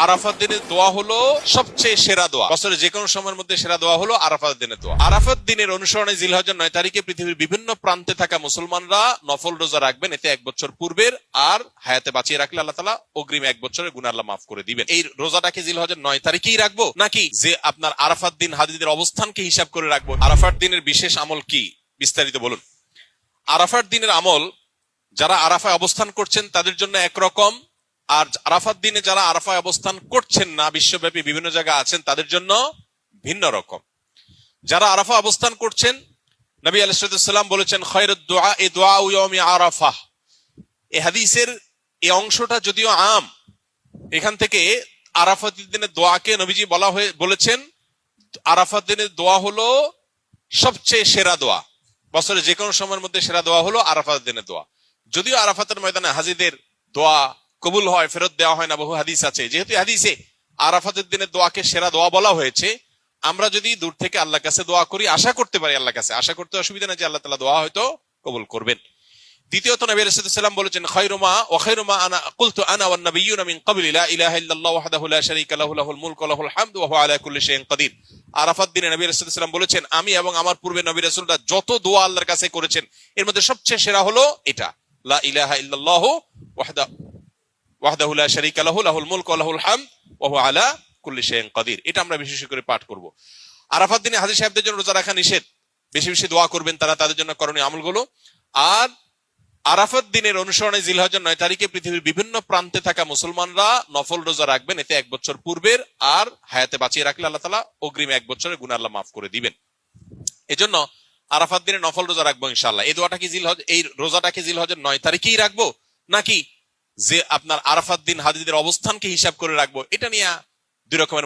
আরাফাত দিনের দোয়া হলো সবচেয়ে সেরা দোয়া। বছরের যে কোনো সময়ের মধ্যে সেরা দোয়া হলো আরাফাত দিনের দোয়া। আরাফাত দিনের অনুসরণে জিলহজের 9 তারিখে পৃথিবীর বিভিন্ন প্রান্তে থাকা মুসলমানরা নফল রোজা রাখবেন। এতে 1 বছর পূর্বের আর হায়াতে বাঁচিয়ে রাখলে আল্লাহ তাআলা অগ্রিম 1 বছরের গুনাহ আল্লাহ মাফ করে দিবেন। এই রোজাটাকে জিলহজের 9 তারিখেই রাখবো নাকি যে আপনার আরাফাত দিন হাজিদের অবস্থানকে হিসাব করে রাখবো? আরাফাত দিনের বিশেষ আমল কি বিস্তারিত বলুন। আরাফাত দিনের আমল যারা আরাফায় অবস্থান করছেন তাদের জন্য একরকম, আর আরাফাত দিনে যারা আরাফায় অবস্থান করছেন না, বিশ্বব্যাপী বিভিন্ন জায়গায় আছেন, তাদের জন্য ভিন্ন রকম। যারা আরাফা অবস্থান করছেন, নবী আলাইহিস সালাম বলেছেন খায়রুদ দুআ দুআউ ইয়াউমি আরাফা। এই হাদিসের এই অংশটা যদিও আম, এখান থেকে আরাফাত দিনের দোয়াকে নবীজি বলেছেন আরাফাত দিনের দোয়া হলো সবচেয়ে সেরা দোয়া। বছরের যে কোনো সময়ের মধ্যে সেরা দোয়া হলো আরাফাত দিনের দোয়া। যদিও আরাফাতের ময়দানে হাজিদের দোয়া কবুল হয়, ফেরত দেওয়া হয় না, বহু হাদিস আছে। যেহেতু হাদিসে আরাফাতের দিনের দোয়াকে সেরা দোয়া বলা হয়েছে, আমরা যদি দূর থেকে আল্লাহর কাছে দোয়া করি, আশা করতে পারি আল্লাহর কাছে, আশা করতে অসুবিধা নেই যে আল্লাহ তাআলা দোয়া হয়তো কবুল করবেন। দ্বিতীয়ত নবী আলাইহিস সালাম বলেছেন খায়রুমা আনা কুলতু আনা ওয়ান নাবিয়্যুনা মিন ক্বাবলি লা ইলাহা ইল্লাল্লাহু ওয়াহদাহু লা শারীকা লাহু লাহুল মুলকু ওয়া লাহুল হামদু ওয়া হুয়া আলা কুল্লি শাইইন কাদির। আরাফাত দিনে নবী আলাইহিস সালাম বলেছেন আমি এবং আমার পূর্বে নবী রাসূলরা যত দোয়া আল্লাহর কাছে করেছেন এর মধ্যে সবচেয়ে সেরা হলো এটা, লা ইলাহা ইল্লাল্লাহু ওয়াহদাহু লা শারীকা লাহু লাহুল মুলকু ওয়া লাহুল হামদু ওয়া হুয়া আলা কুল্লি শাইইন কাদির। এটা আমরা বিশেষ করে পাঠ করব। আরাফাত দিনে হাজী সাহেবদের জন্য রোজা রাখা নিষেধ, বেশি বেশি দোয়া করবেন তারা, তাদের জন্য করণীয় আমলগুলো। আর আরাফাত দিনের অনুসরণে জিলহজের 9 তারিখে পৃথিবীর বিভিন্ন প্রান্তে থাকা মুসলমানরা নফল রোজা রাখবেন। এতে 1 বছর পূর্বের আর হায়াতে বাঁচিয়ে রাখলে আল্লাহ তাআলা অগ্রিম 1 বছরের গুনাহ আল্লাহ মাফ করে দিবেন। এজন্য আরাফাত দিনে নফল রোজা রাখবো ইনশাআল্লাহ। এই দোয়াটা কি এই রোজাটাকে জিলহজের 9 তারিখেই রাখবো নাকি যে আপনার আরাফাত দিন হাজিদের অবস্থানকে হিসাব করে রাখবো? এটা নিয়ে দুই রকমের